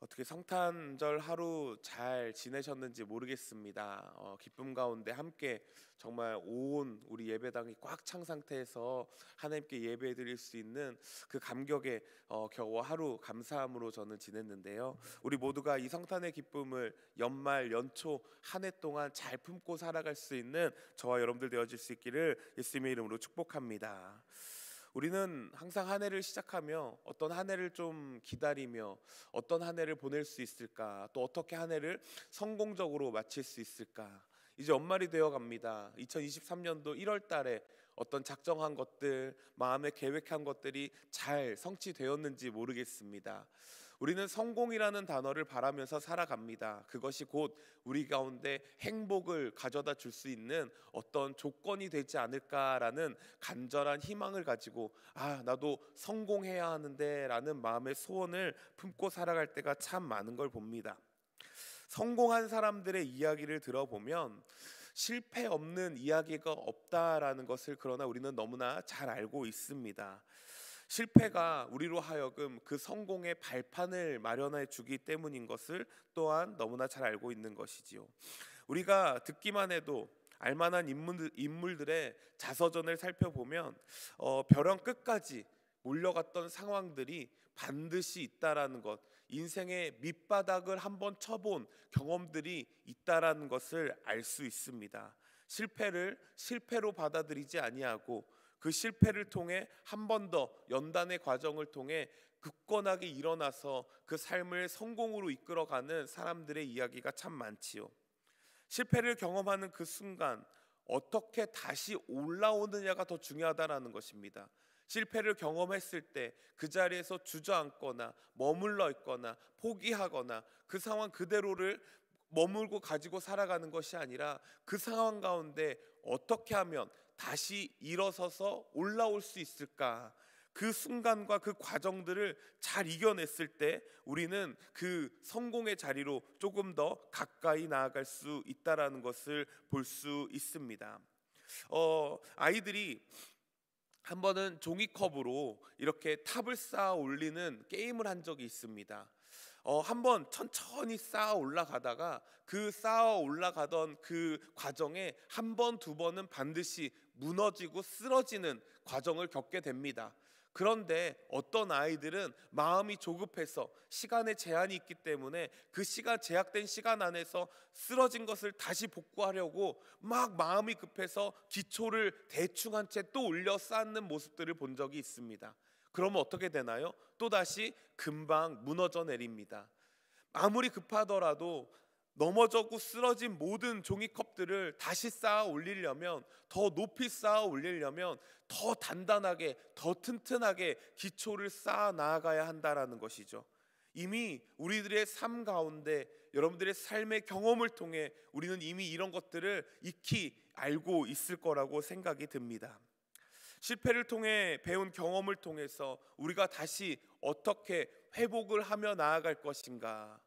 어떻게 성탄절 하루 잘 지내셨는지 모르겠습니다. 기쁨 가운데 함께 정말 온 우리 예배당이 꽉 찬 상태에서 하나님께 예배 드릴 수 있는 그 감격에 겨우 하루 감사함으로 저는 지냈는데요. 우리 모두가 이 성탄의 기쁨을 연말 연초 한 해 동안 잘 품고 살아갈 수 있는 저와 여러분들 되어질 수 있기를 예수님의 이름으로 축복합니다. 우리는 항상 한 해를 시작하며 어떤 한 해를 좀 기다리며 어떤 한 해를 보낼 수 있을까, 또 어떻게 한 해를 성공적으로 마칠 수 있을까. 이제 연말이 되어 갑니다. 2023년도 1월 달에 어떤 작정한 것들, 마음에 계획한 것들이 잘 성취되었는지 모르겠습니다. 우리는 성공이라는 단어를 바라면서 살아갑니다. 그것이 곧 우리 가운데 행복을 가져다 줄 수 있는 어떤 조건이 되지 않을까라는 간절한 희망을 가지고 나도 성공해야 하는데 라는 마음의 소원을 품고 살아갈 때가 참 많은 걸 봅니다. 성공한 사람들의 이야기를 들어보면 실패 없는 이야기가 없다라는 것을 그러나 우리는 너무나 잘 알고 있습니다. 실패가 우리로 하여금 그 성공의 발판을 마련해 주기 때문인 것을 또한 너무나 잘 알고 있는 것이지요. 우리가 듣기만 해도 알만한 인물들의 자서전을 살펴보면 벼랑 끝까지 몰려갔던 상황들이 반드시 있다라는 것, 인생의 밑바닥을 한번 쳐본 경험들이 있다라는 것을 알 수 있습니다. 실패를 실패로 받아들이지 아니하고 그 실패를 통해 한 번 더 연단의 과정을 통해 굳건하게 일어나서 그 삶을 성공으로 이끌어가는 사람들의 이야기가 참 많지요. 실패를 경험하는 그 순간 어떻게 다시 올라오느냐가 더 중요하다라는 것입니다. 실패를 경험했을 때 그 자리에서 주저앉거나 머물러 있거나 포기하거나 그 상황 그대로를 머물고 가지고 살아가는 것이 아니라 그 상황 가운데 어떻게 하면 다시 일어서서 올라올 수 있을까? 그 순간과 그 과정들을 잘 이겨냈을 때 우리는 그 성공의 자리로 조금 더 가까이 나아갈 수 있다라는 것을 볼 수 있습니다. 아이들이 한 번은 종이컵으로 이렇게 탑을 쌓아 올리는 게임을 한 적이 있습니다. 한번 천천히 쌓아 올라가다가 그 쌓아 올라가던 그 과정에 한 번, 두 번은 반드시 무너지고 쓰러지는 과정을 겪게 됩니다. 그런데 어떤 아이들은 마음이 조급해서 시간에 제한이 있기 때문에 그 제약된 시간 안에서 쓰러진 것을 다시 복구하려고 막 마음이 급해서 기초를 대충 한 채 또 올려 쌓는 모습들을 본 적이 있습니다. 그러면 어떻게 되나요? 또다시 금방 무너져 내립니다. 아무리 급하더라도 넘어져고 쓰러진 모든 종이컵들을 다시 쌓아 올리려면, 더 높이 쌓아 올리려면 더 단단하게, 더 튼튼하게 기초를 쌓아 나아가야 한다라는 것이죠. 이미 우리들의 삶 가운데 여러분들의 삶의 경험을 통해 우리는 이미 이런 것들을 익히 알고 있을 거라고 생각이 듭니다. 실패를 통해 배운 경험을 통해서 우리가 다시 어떻게 회복을 하며 나아갈 것인가,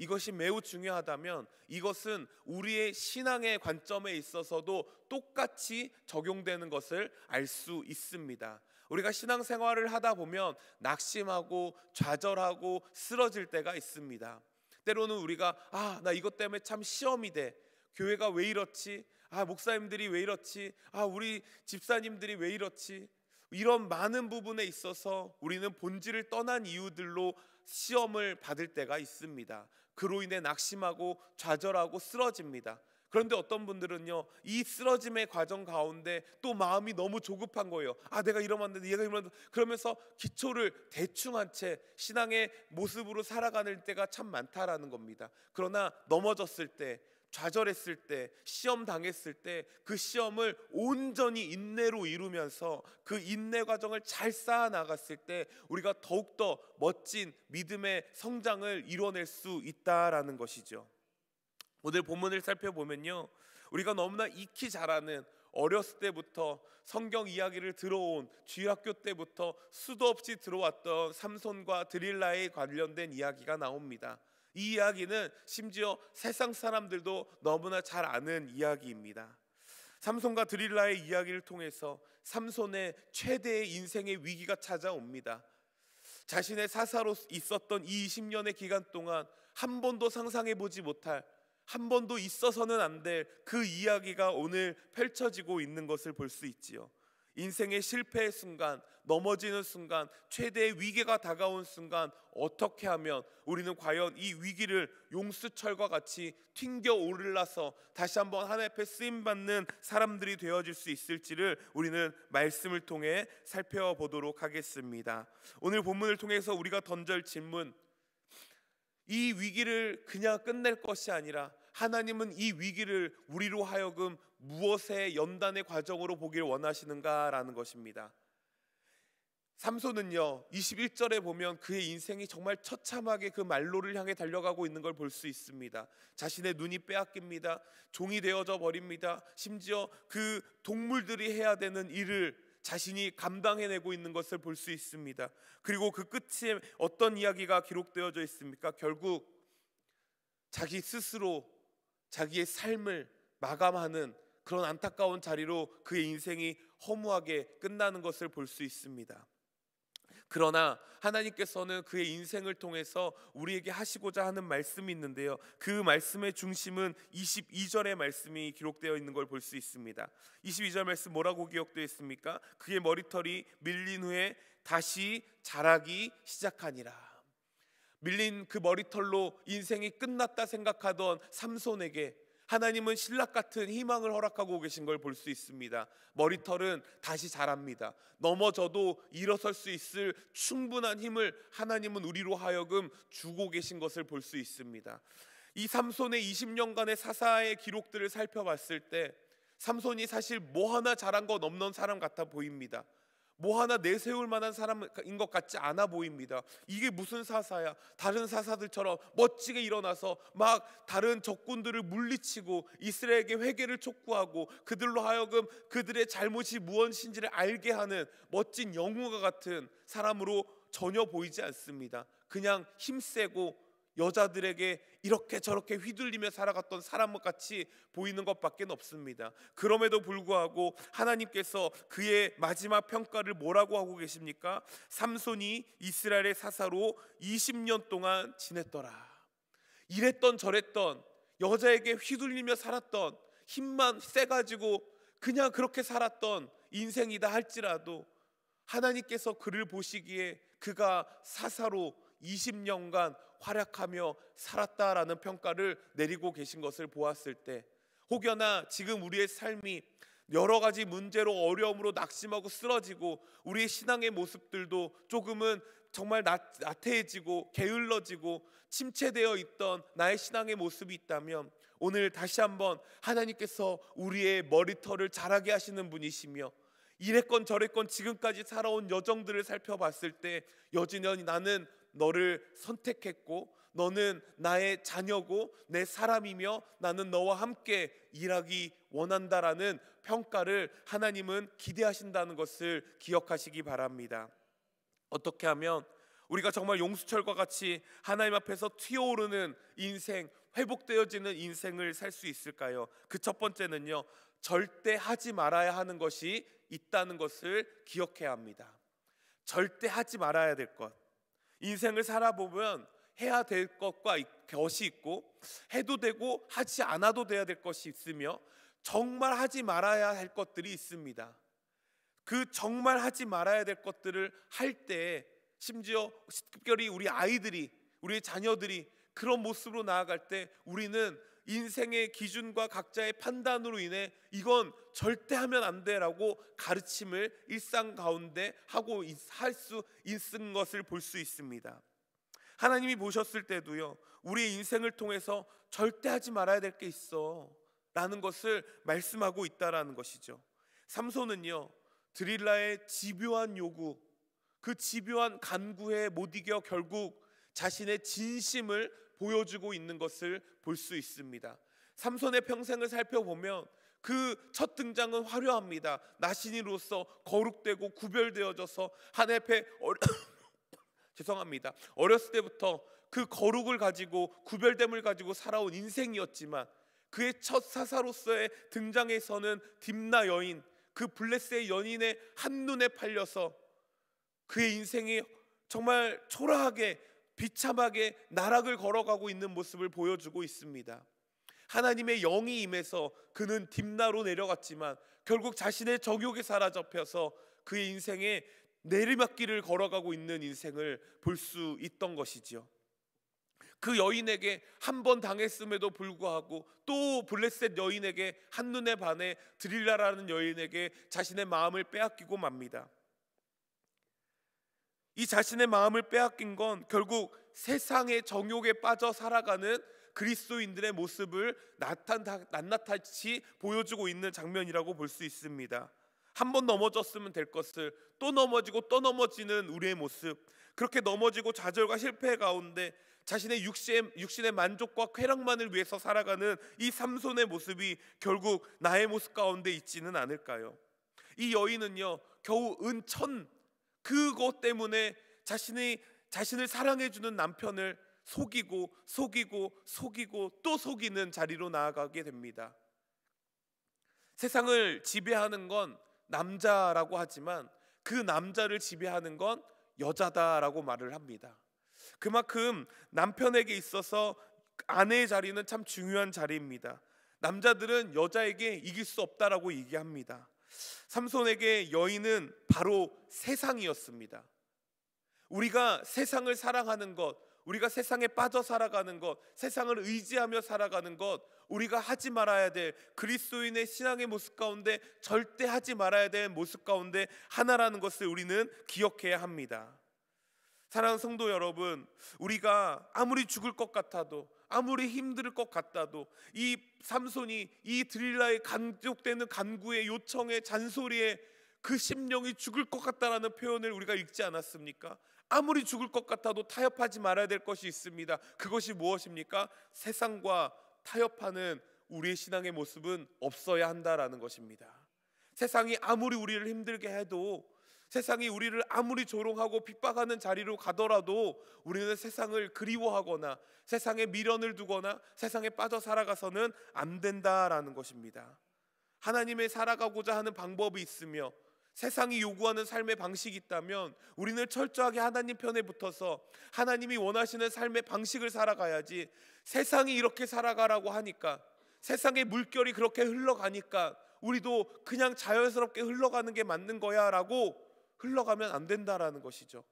이것이 매우 중요하다면 이것은 우리의 신앙의 관점에 있어서도 똑같이 적용되는 것을 알 수 있습니다. 우리가 신앙생활을 하다 보면 낙심하고 좌절하고 쓰러질 때가 있습니다. 때로는 우리가 나 이것 때문에 참 시험이 돼. 교회가 왜 이렇지? 목사님들이 왜 이렇지? 우리 집사님들이 왜 이렇지? 이런 많은 부분에 있어서 우리는 본질을 떠난 이유들로 시험을 받을 때가 있습니다. 그로 인해 낙심하고 좌절하고 쓰러집니다. 그런데 어떤 분들은요, 이 쓰러짐의 과정 가운데 또 마음이 너무 조급한 거예요. 내가 이러면 안 돼, 얘가 이러면 안 돼. 그러면서 기초를 대충 한 채 신앙의 모습으로 살아가는 때가 참 많다라는 겁니다. 그러나 넘어졌을 때, 좌절했을 때, 시험 당했을 때 그 시험을 온전히 인내로 이루면서 그 인내 과정을 잘 쌓아 나갔을 때 우리가 더욱더 멋진 믿음의 성장을 이뤄낼 수 있다라는 것이죠. 오늘 본문을 살펴보면요, 우리가 너무나 익히 잘 아는, 어렸을 때부터 성경 이야기를 들어온, 주일학교 때부터 수도 없이 들어왔던 삼손과 드릴라에 관련된 이야기가 나옵니다. 이 이야기는 심지어 세상 사람들도 너무나 잘 아는 이야기입니다. 삼손과 드릴라의 이야기를 통해서 삼손의 최대의 인생의 위기가 찾아옵니다. 자신의 사사로 있었던 이 20년의 기간 동안 한 번도 상상해 보지 못할, 한 번도 있어서는 안 될 그 이야기가 오늘 펼쳐지고 있는 것을 볼 수 있지요. 인생의 실패의 순간, 넘어지는 순간, 최대의 위기가 다가온 순간 어떻게 하면 우리는 과연 이 위기를 용수철과 같이 튕겨 오르러서 다시 한번 하나님 앞에 쓰임받는 사람들이 되어질 수 있을지를 우리는 말씀을 통해 살펴보도록 하겠습니다. 오늘 본문을 통해서 우리가 던질 질문, 이 위기를 그냥 끝낼 것이 아니라 하나님은 이 위기를 우리로 하여금 무엇의 연단의 과정으로 보길 원하시는가라는 것입니다. 삼손은요 21절에 보면 그의 인생이 정말 처참하게 그 말로를 향해 달려가고 있는 걸 볼 수 있습니다. 자신의 눈이 빼앗깁니다. 종이 되어져 버립니다. 심지어 그 동물들이 해야 되는 일을 자신이 감당해내고 있는 것을 볼 수 있습니다. 그리고 그 끝에 어떤 이야기가 기록되어져 있습니까? 결국 자기 스스로 자기의 삶을 마감하는 그런 안타까운 자리로 그의 인생이 허무하게 끝나는 것을 볼 수 있습니다. 그러나 하나님께서는 그의 인생을 통해서 우리에게 하시고자 하는 말씀이 있는데요, 그 말씀의 중심은 22절의 말씀이 기록되어 있는 걸 볼 수 있습니다. 22절 말씀 뭐라고 기록되어 있습니까? 그의 머리털이 밀린 후에 다시 자라기 시작하니라. 밀린 그 머리털로 인생이 끝났다 생각하던 삼손에게 하나님은 신락 같은 희망을 허락하고 계신 걸 볼 수 있습니다. 머리털은 다시 자랍니다. 넘어져도 일어설 수 있을 충분한 힘을 하나님은 우리로 하여금 주고 계신 것을 볼 수 있습니다. 이 삼손의 20년간의 사사의 기록들을 살펴봤을 때 삼손이 사실 뭐 하나 잘한 건 없는 사람 같아 보입니다. 뭐 하나 내세울 만한 사람인 것 같지 않아 보입니다. 이게 무슨 사사야? 다른 사사들처럼 멋지게 일어나서 막 다른 적군들을 물리치고 이스라엘에게 회개를 촉구하고 그들로 하여금 그들의 잘못이 무엇인지를 알게 하는 멋진 영웅과 같은 사람으로 전혀 보이지 않습니다. 그냥 힘세고 여자들에게 이렇게 저렇게 휘둘리며 살아갔던 사람과 같이 보이는 것밖에 없습니다. 그럼에도 불구하고 하나님께서 그의 마지막 평가를 뭐라고 하고 계십니까? 삼손이 이스라엘의 사사로 20년 동안 지냈더라. 이랬던 저랬던 여자에게 휘둘리며 살았던, 힘만 세가지고 그냥 그렇게 살았던 인생이다 할지라도 하나님께서 그를 보시기에 그가 사사로 20년간 활약하며 살았다라는 평가를 내리고 계신 것을 보았을 때, 혹여나 지금 우리의 삶이 여러 가지 문제로 어려움으로 낙심하고 쓰러지고 우리의 신앙의 모습들도 조금은 정말 나태해지고 게을러지고 침체되어 있던 나의 신앙의 모습이 있다면 오늘 다시 한번 하나님께서 우리의 머리털을 자라게 하시는 분이시며 이랬건 저랬건 지금까지 살아온 여정들을 살펴봤을 때 여전히 나는 너를 선택했고 너는 나의 자녀고 내 사람이며 나는 너와 함께 일하기 원한다라는 평가를 하나님은 기대하신다는 것을 기억하시기 바랍니다. 어떻게 하면 우리가 정말 용수철과 같이 하나님 앞에서 튀어오르는 인생, 회복되어지는 인생을 살 수 있을까요? 그 첫 번째는요, 절대 하지 말아야 하는 것이 있다는 것을 기억해야 합니다. 절대 하지 말아야 될 것, 인생을 살아보면 해야 될 것이 있고 해도 되고 하지 않아도 돼야 될 것이 있으며 정말 하지 말아야 할 것들이 있습니다. 그 정말 하지 말아야 될 것들을 할 때, 심지어 특별히 우리 아이들이, 우리 자녀들이 그런 모습으로 나아갈 때 우리는 인생의 기준과 각자의 판단으로 인해 이건 절대 하면 안 돼라고 가르침을 일상 가운데 하고 할 수 있는 것을 볼 수 있습니다. 하나님이 보셨을 때도요, 우리의 인생을 통해서 절대 하지 말아야 될 게 있어 라는 것을 말씀하고 있다라는 것이죠. 삼손은요, 드릴라의 집요한 요구, 그 집요한 간구에 못 이겨 결국 자신의 진심을 보여주고 있는 것을 볼 수 있습니다. 삼손의 평생을 살펴보면 그 첫 등장은 화려합니다. 나신이로서 거룩되고 구별되어져서 하나님 앞에 죄송합니다. 어렸을 때부터 그 거룩을 가지고 구별됨을 가지고 살아온 인생이었지만 그의 첫 사사로서의 등장에서는 딥나 여인, 그 블레스의 연인의 한눈에 팔려서 그의 인생이 정말 초라하게 비참하게 나락을 걸어가고 있는 모습을 보여주고 있습니다. 하나님의 영이 임해서 그는 딥나로 내려갔지만 결국 자신의 정욕에 사로잡혀서 그의 인생에 내리막길을 걸어가고 있는 인생을 볼 수 있던 것이지요. 그 여인에게 한 번 당했음에도 불구하고 또 블레셋 여인에게 한눈에 반해 드릴라라는 여인에게 자신의 마음을 빼앗기고 맙니다. 이 자신의 마음을 빼앗긴 건 결국 세상의 정욕에 빠져 살아가는 그리스도인들의 모습을 낱낱이 보여주고 있는 장면이라고 볼 수 있습니다. 한 번 넘어졌으면 될 것을 또 넘어지고 또 넘어지는 우리의 모습, 그렇게 넘어지고 좌절과 실패 가운데 자신의 육신의 만족과 쾌락만을 위해서 살아가는 이 삼손의 모습이 결국 나의 모습 가운데 있지는 않을까요? 이 여인은요, 겨우 은천 그것 때문에 자신을 사랑해주는 남편을 속이고 또 속이는 자리로 나아가게 됩니다. 세상을 지배하는 건 남자라고 하지만 그 남자를 지배하는 건 여자다라고 말을 합니다. 그만큼 남편에게 있어서 아내의 자리는 참 중요한 자리입니다. 남자들은 여자에게 이길 수 없다라고 얘기합니다. 삼손에게 여인은 바로 세상이었습니다. 우리가 세상을 사랑하는 것, 우리가 세상에 빠져 살아가는 것, 세상을 의지하며 살아가는 것, 우리가 하지 말아야 될 그리스도인의 신앙의 모습 가운데 절대 하지 말아야 될 모습 가운데 하나라는 것을 우리는 기억해야 합니다. 사랑하는 성도 여러분, 우리가 아무리 죽을 것 같아도, 아무리 힘들 것 같아도 이 삼손이 이 드릴라의 간족되는 간구의 요청의 잔소리에 그 심령이 죽을 것 같다라는 표현을 우리가 읽지 않았습니까? 아무리 죽을 것 같아도 타협하지 말아야 될 것이 있습니다. 그것이 무엇입니까? 세상과 타협하는 우리의 신앙의 모습은 없어야 한다라는 것입니다. 세상이 아무리 우리를 힘들게 해도, 세상이 우리를 아무리 조롱하고 핍박하는 자리로 가더라도 우리는 세상을 그리워하거나 세상에 미련을 두거나 세상에 빠져 살아가서는 안 된다라는 것입니다. 하나님의 살아가고자 하는 방법이 있으며 세상이 요구하는 삶의 방식이 있다면 우리는 철저하게 하나님 편에 붙어서 하나님이 원하시는 삶의 방식을 살아가야지, 세상이 이렇게 살아가라고 하니까, 세상의 물결이 그렇게 흘러가니까 우리도 그냥 자연스럽게 흘러가는 게 맞는 거야 라고 흘러가면 안 된다라는 것이죠.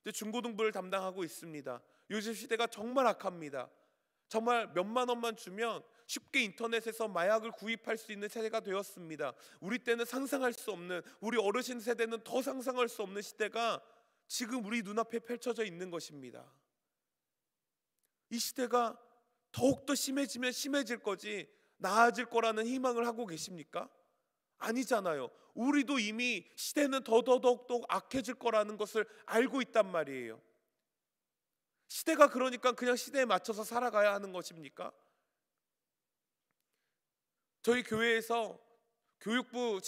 근데 중고등부를 담당하고 있습니다. 요즘 시대가 정말 악합니다. 정말 몇만 원만 주면 쉽게 인터넷에서 마약을 구입할 수 있는 세대가 되었습니다. 우리 때는 상상할 수 없는, 우리 어르신 세대는 더 상상할 수 없는 시대가 지금 우리 눈앞에 펼쳐져 있는 것입니다. 이 시대가 더욱더 심해지면 심해질 거지 나아질 거라는 희망을 하고 계십니까? 아니잖아요. 우리도 이미 시대는 더더욱더 악해질 거라는 것을 알고 있단 말이에요. 시대가 그러니까 그냥 시대에 맞춰서 살아가야 하는 것입니까? 저희 교회에서 교육부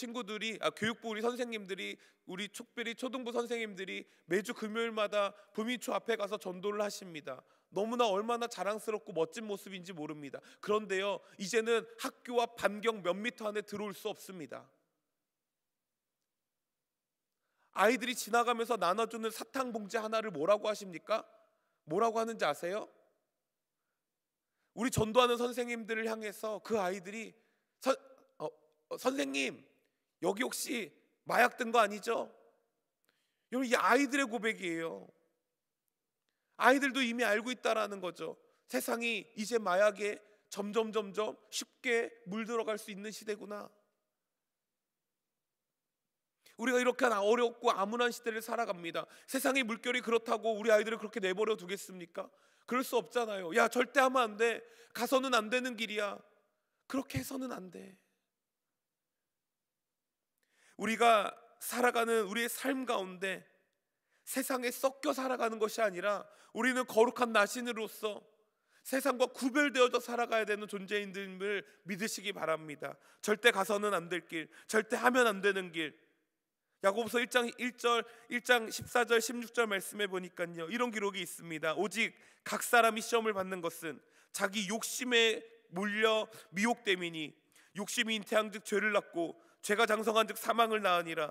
우리 선생님들이, 우리 특별히 초등부 선생님들이 매주 금요일마다 부미초 앞에 가서 전도를 하십니다. 너무나 얼마나 자랑스럽고 멋진 모습인지 모릅니다. 그런데요, 이제는 학교와 반경 몇 미터 안에 들어올 수 없습니다. 아이들이 지나가면서 나눠주는 사탕 봉지 하나를 뭐라고 하십니까? 뭐라고 하는지 아세요? 우리 전도하는 선생님들을 향해서 그 아이들이 선생님, 여기 혹시 마약 든 거 아니죠? 여러분, 이 아이들의 고백이에요. 아이들도 이미 알고 있다라는 거죠. 세상이 이제 마약에 점점 쉽게 물들어갈 수 있는 시대구나. 우리가 이렇게 어렵고 암울한 시대를 살아갑니다. 세상의 물결이 그렇다고 우리 아이들을 그렇게 내버려 두겠습니까? 그럴 수 없잖아요. 야, 절대 하면 안 돼. 가서는 안 되는 길이야. 그렇게 해서는 안 돼. 우리가 살아가는 우리의 삶 가운데 세상에 섞여 살아가는 것이 아니라 우리는 거룩한 나신으로서 세상과 구별되어져 살아가야 되는 존재인들을 믿으시기 바랍니다. 절대 가서는 안 될 길, 절대 하면 안 되는 길. 야고보서 1장 14절 16절 말씀해 보니까요, 이런 기록이 있습니다. 오직 각 사람이 시험을 받는 것은 자기 욕심에 몰려 미혹됨이니 욕심이 잉태한즉 죄를 낳고 죄가 장성한즉 사망을 낳으니라.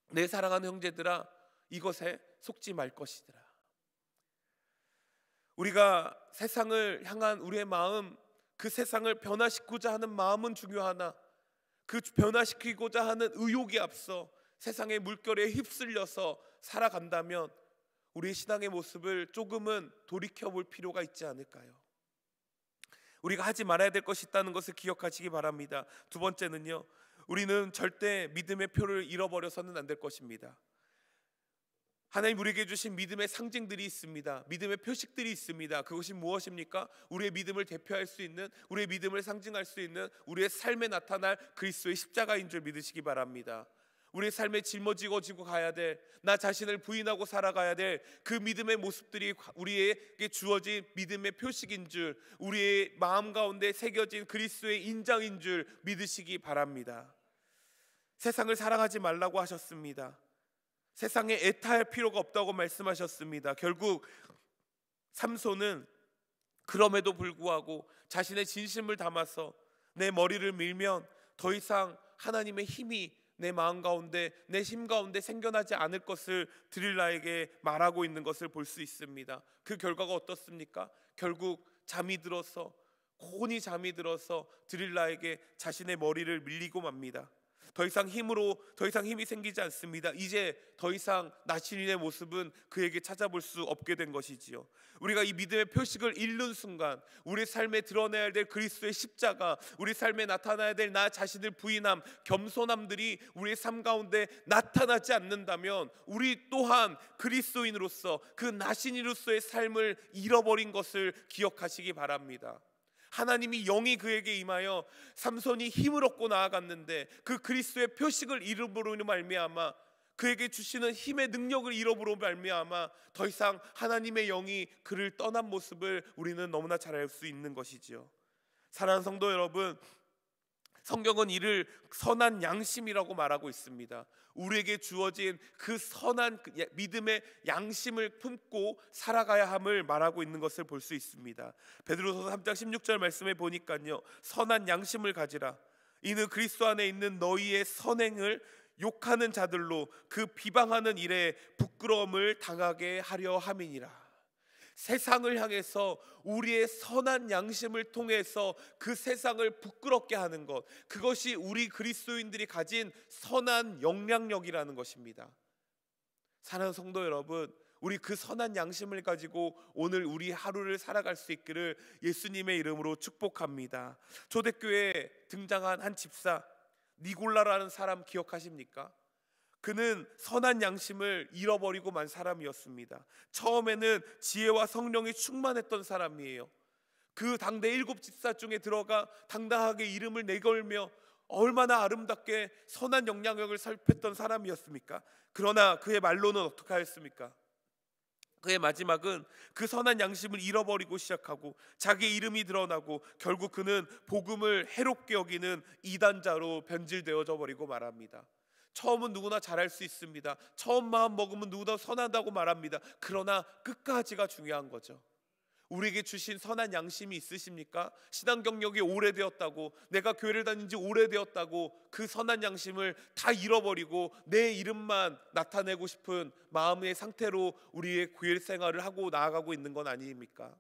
내 사랑하는 형제들아, 이것에 속지 말 것이더라. 우리가 세상을 향한 우리의 마음, 그 세상을 변화시키고자 하는 마음은 중요하나 그 변화시키고자 하는 의욕이 앞서 세상의 물결에 휩쓸려서 살아간다면 우리의 신앙의 모습을 조금은 돌이켜볼 필요가 있지 않을까요? 우리가 하지 말아야 될 것이 있다는 것을 기억하시기 바랍니다. 두 번째는요, 우리는 절대 믿음의 표를 잃어버려서는 안 될 것입니다. 하나님 우리에게 주신 믿음의 상징들이 있습니다. 믿음의 표식들이 있습니다. 그것이 무엇입니까? 우리의 믿음을 대표할 수 있는, 우리의 믿음을 상징할 수 있는 우리의 삶에 나타날 그리스도의 십자가인 줄 믿으시기 바랍니다. 우리의 삶에 짊어지고 가야 될, 나 자신을 부인하고 살아가야 될 그 믿음의 모습들이 우리에게 주어진 믿음의 표식인 줄, 우리의 마음 가운데 새겨진 그리스도의 인장인 줄 믿으시기 바랍니다. 세상을 사랑하지 말라고 하셨습니다. 세상에 애타할 필요가 없다고 말씀하셨습니다. 결국 삼손은 그럼에도 불구하고 자신의 진심을 담아서 내 머리를 밀면 더 이상 하나님의 힘이 내 마음 가운데, 내 힘 가운데 생겨나지 않을 것을 드릴라에게 말하고 있는 것을 볼 수 있습니다. 그 결과가 어떻습니까? 결국 고온이 잠이 들어서 드릴라에게 자신의 머리를 밀리고 맙니다. 더 이상 힘이 생기지 않습니다. 이제 더 이상 나신인의 모습은 그에게 찾아볼 수 없게 된 것이지요. 우리가 이 믿음의 표식을 잃는 순간 우리 삶에 드러내야 될 그리스도의 십자가, 우리 삶에 나타나야 될 나 자신을 부인함, 겸손함들이 우리의 삶 가운데 나타나지 않는다면 우리 또한 그리스도인으로서 그 나신인으로서의 삶을 잃어버린 것을 기억하시기 바랍니다. 하나님이 영이 그에게 임하여 삼손이 힘을 얻고 나아갔는데 그 그리스도의 표식을 잃어버리는 말미암아, 그에게 주시는 힘의 능력을 잃어버리는 말미암아 더 이상 하나님의 영이 그를 떠난 모습을 우리는 너무나 잘 알 수 있는 것이지요. 사랑하는 성도 여러분, 성경은 이를 선한 양심이라고 말하고 있습니다. 우리에게 주어진 그 선한 믿음의 양심을 품고 살아가야 함을 말하고 있는 것을 볼 수 있습니다. 베드로서 3장 16절 말씀에 보니까요, 선한 양심을 가지라. 이는 그리스도 안에 있는 너희의 선행을 욕하는 자들로 그 비방하는 일에 부끄러움을 당하게 하려 함이니라. 세상을 향해서 우리의 선한 양심을 통해서 그 세상을 부끄럽게 하는 것, 그것이 우리 그리스도인들이 가진 선한 영향력이라는 것입니다. 사랑하는 성도 여러분, 우리 그 선한 양심을 가지고 오늘 우리 하루를 살아갈 수 있기를 예수님의 이름으로 축복합니다. 초대교회에 등장한 한 집사 니골라라는 사람 기억하십니까? 그는 선한 양심을 잃어버리고 만 사람이었습니다. 처음에는 지혜와 성령이 충만했던 사람이에요. 그 당대 7 집사 중에 들어가 당당하게 이름을 내걸며 얼마나 아름답게 선한 영향력을 살폈던 사람이었습니까? 그러나 그의 말로는 어떻게 하였습니까? 그의 마지막은 그 선한 양심을 잃어버리고 시작하고 자기 이름이 드러나고 결국 그는 복음을 해롭게 여기는 이단자로 변질되어져 버리고 말합니다. 처음은 누구나 잘할 수 있습니다. 처음 마음 먹으면 누구나 선하다고 말합니다. 그러나 끝까지가 중요한 거죠. 우리에게 주신 선한 양심이 있으십니까? 신앙 경력이 오래되었다고, 내가 교회를 다닌 지 오래되었다고 그 선한 양심을 다 잃어버리고 내 이름만 나타내고 싶은 마음의 상태로 우리의 교회 생활을 하고 나아가고 있는 건 아닙니까?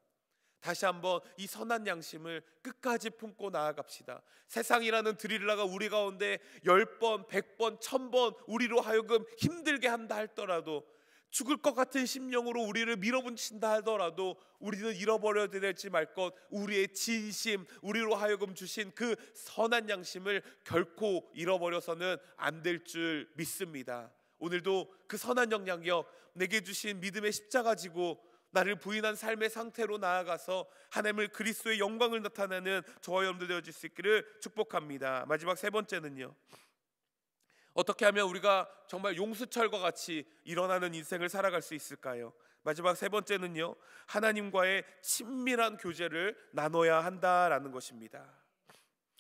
다시 한번 이 선한 양심을 끝까지 품고 나아갑시다. 세상이라는 드릴라가 우리 가운데 10번, 100번, 1000번 우리로 하여금 힘들게 한다 할더라도, 죽을 것 같은 심령으로 우리를 밀어붙인다 하더라도 우리는 잃어버려야 될지 말 것, 우리의 진심, 우리로 하여금 주신 그 선한 양심을 결코 잃어버려서는 안 될 줄 믿습니다. 오늘도 그 선한 영향력, 내게 주신 믿음의 십자가 지고 나를 부인한 삶의 상태로 나아가서 하나님을 그리스도의 영광을 나타내는 저와 여러분들 되어질 수 있기를 축복합니다. 마지막 세 번째는요, 어떻게 하면 우리가 정말 용수철과 같이 일어나는 인생을 살아갈 수 있을까요? 마지막 세 번째는요, 하나님과의 친밀한 교제를 나눠야 한다라는 것입니다.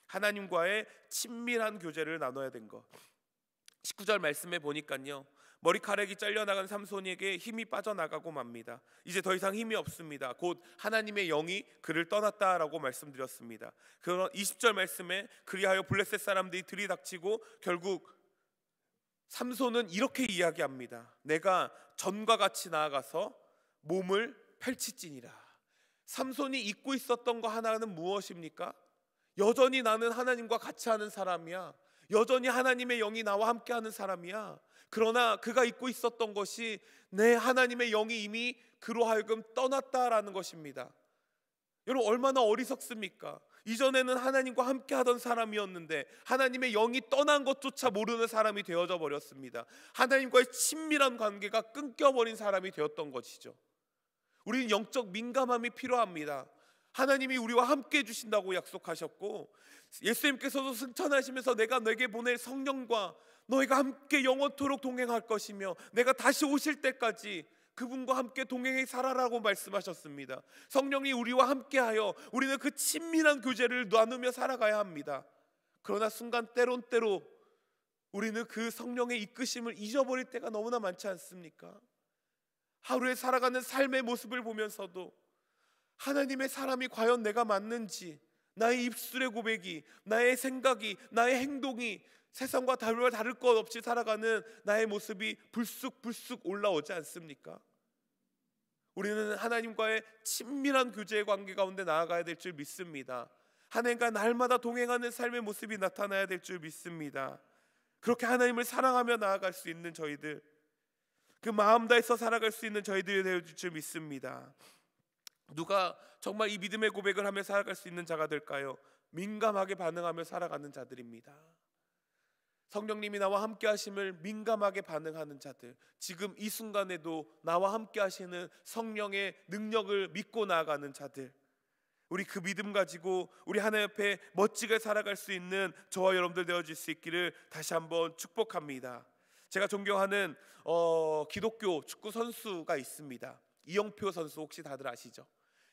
하나님과의 친밀한 교제를 나눠야 된 것. 19절 말씀에 보니까요, 머리카락이 잘려나간 삼손에게 힘이 빠져나가고 맙니다. 이제 더 이상 힘이 없습니다. 곧 하나님의 영이 그를 떠났다라고 말씀드렸습니다. 그런 20절 말씀에 그리하여 블레셋 사람들이 들이닥치고 결국 삼손은 이렇게 이야기합니다. 내가 전과 같이 나아가서 몸을 펼치지니라. 삼손이 잊고 있었던 거 하나는 무엇입니까? 여전히 나는 하나님과 같이 하는 사람이야. 여전히 하나님의 영이 나와 함께하는 사람이야. 그러나 그가 잊고 있었던 것이 내 하나님의 영이 이미 그로 하여금 떠났다라는 것입니다. 여러분, 얼마나 어리석습니까? 이전에는 하나님과 함께하던 사람이었는데 하나님의 영이 떠난 것조차 모르는 사람이 되어져 버렸습니다. 하나님과의 친밀한 관계가 끊겨버린 사람이 되었던 것이죠. 우리는 영적 민감함이 필요합니다. 하나님이 우리와 함께 해주신다고 약속하셨고, 예수님께서도 승천하시면서 내가 너에게 보낼 성령과 너희가 함께 영원토록 동행할 것이며 내가 다시 오실 때까지 그분과 함께 동행해 살아라고 말씀하셨습니다. 성령이 우리와 함께하여 우리는 그 친밀한 교제를 나누며 살아가야 합니다. 그러나 순간 때론 우리는 그 성령의 이끄심을 잊어버릴 때가 너무나 많지 않습니까? 하루에 살아가는 삶의 모습을 보면서도 하나님의 사람이 과연 내가 맞는지, 나의 입술의 고백이, 나의 생각이, 나의 행동이 세상과 다를 것 없이 살아가는 나의 모습이 불쑥 올라오지 않습니까? 우리는 하나님과의 친밀한 교제의 관계 가운데 나아가야 될 줄 믿습니다. 하나님과 날마다 동행하는 삶의 모습이 나타나야 될 줄 믿습니다. 그렇게 하나님을 사랑하며 나아갈 수 있는 저희들, 그 마음 다해서 살아갈 수 있는 저희들이 되어줄 줄 믿습니다. 누가 정말 이 믿음의 고백을 하며 살아갈 수 있는 자가 될까요? 민감하게 반응하며 살아가는 자들입니다. 성령님이 나와 함께 하심을 민감하게 반응하는 자들, 지금 이 순간에도 나와 함께 하시는 성령의 능력을 믿고 나아가는 자들, 우리 그 믿음 가지고 우리 하나님 앞에 멋지게 살아갈 수 있는 저와 여러분들 되어질 수 있기를 다시 한번 축복합니다. 제가 존경하는 기독교 축구 선수가 있습니다. 이영표 선수, 혹시 다들 아시죠?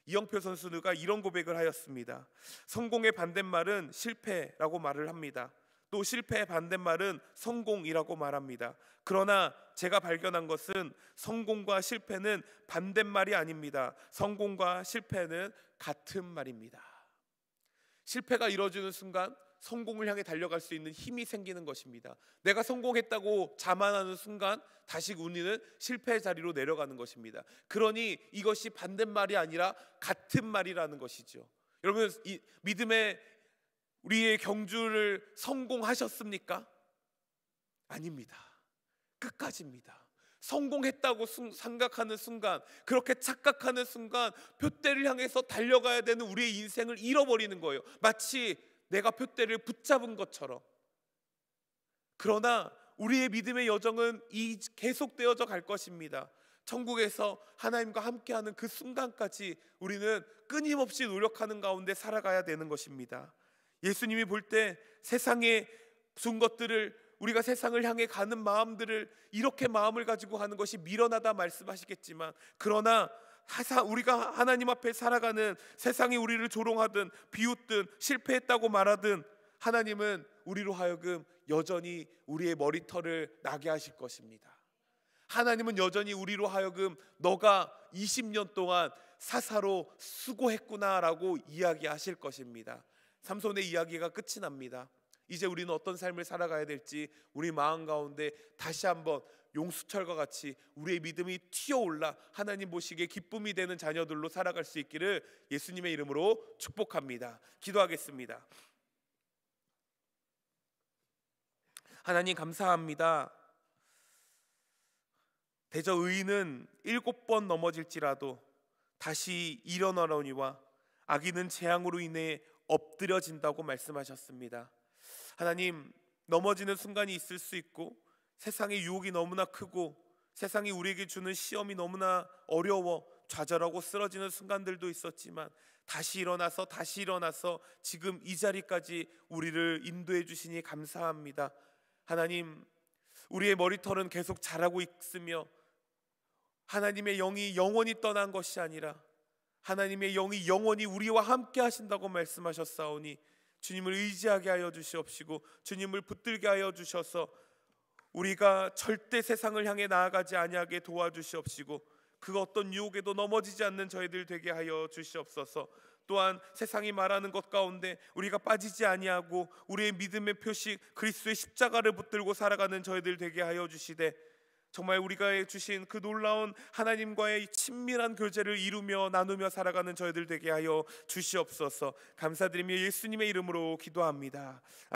이영표 선수가 이런 고백을 하였습니다. 성공의 반대말은 실패라고 말을 합니다. 또 실패의 반대말은 성공이라고 말합니다. 그러나 제가 발견한 것은 성공과 실패는 반대말이 아닙니다. 성공과 실패는 같은 말입니다. 실패가 이루어지는 순간 성공을 향해 달려갈 수 있는 힘이 생기는 것입니다. 내가 성공했다고 자만하는 순간 다시 우리는 실패의 자리로 내려가는 것입니다. 그러니 이것이 반대말이 아니라 같은 말이라는 것이죠. 여러분, 이 믿음의 우리의 경주를 성공하셨습니까? 아닙니다. 끝까지입니다. 성공했다고 생각하는 순간, 그렇게 착각하는 순간 표대를 향해서 달려가야 되는 우리의 인생을 잃어버리는 거예요. 마치 내가 표대를 붙잡은 것처럼. 그러나 우리의 믿음의 여정은 계속되어져 갈 것입니다. 천국에서 하나님과 함께하는 그 순간까지 우리는 끊임없이 노력하는 가운데 살아가야 되는 것입니다. 예수님이 볼 때 세상에 준 것들을, 우리가 세상을 향해 가는 마음들을 이렇게 마음을 가지고 가는 것이 미련하다 말씀하시겠지만, 그러나 우리가 하나님 앞에 살아가는, 세상이 우리를 조롱하든 비웃든 실패했다고 말하든 하나님은 우리로 하여금 여전히 우리의 머리털을 나게 하실 것입니다. 하나님은 여전히 우리로 하여금 너가 20년 동안 사사로 수고했구나라고 이야기하실 것입니다. 삼손의 이야기가 끝이 납니다. 이제 우리는 어떤 삶을 살아가야 될지 우리 마음 가운데 다시 한번 용수철과 같이 우리의 믿음이 튀어올라 하나님 보시기에 기쁨이 되는 자녀들로 살아갈 수 있기를 예수님의 이름으로 축복합니다. 기도하겠습니다. 하나님 감사합니다. 대저 의인은 7번 넘어질지라도 다시 일어나려니와 악인은 재앙으로 인해 엎드려진다고 말씀하셨습니다. 하나님, 넘어지는 순간이 있을 수 있고 세상의 유혹이 너무나 크고 세상이 우리에게 주는 시험이 너무나 어려워 좌절하고 쓰러지는 순간들도 있었지만 다시 일어나서 지금 이 자리까지 우리를 인도해 주시니 감사합니다. 하나님, 우리의 머리털은 계속 자라고 있으며 하나님의 영이 영원히 떠난 것이 아니라 하나님의 영이 영원히 우리와 함께 하신다고 말씀하셨사오니 주님을 의지하게 하여 주시옵시고 주님을 붙들게 하여 주셔서 우리가 절대 세상을 향해 나아가지 아니하게 도와주시옵시고 그 어떤 유혹에도 넘어지지 않는 저희들 되게 하여 주시옵소서. 또한 세상이 말하는 것 가운데 우리가 빠지지 아니하고 우리의 믿음의 표식 그리스도의 십자가를 붙들고 살아가는 저희들 되게 하여 주시되, 정말 우리가 주신 그 놀라운 하나님과의 친밀한 교제를 이루며 나누며 살아가는 저희들 되게 하여 주시옵소서. 감사드리며 예수님의 이름으로 기도합니다.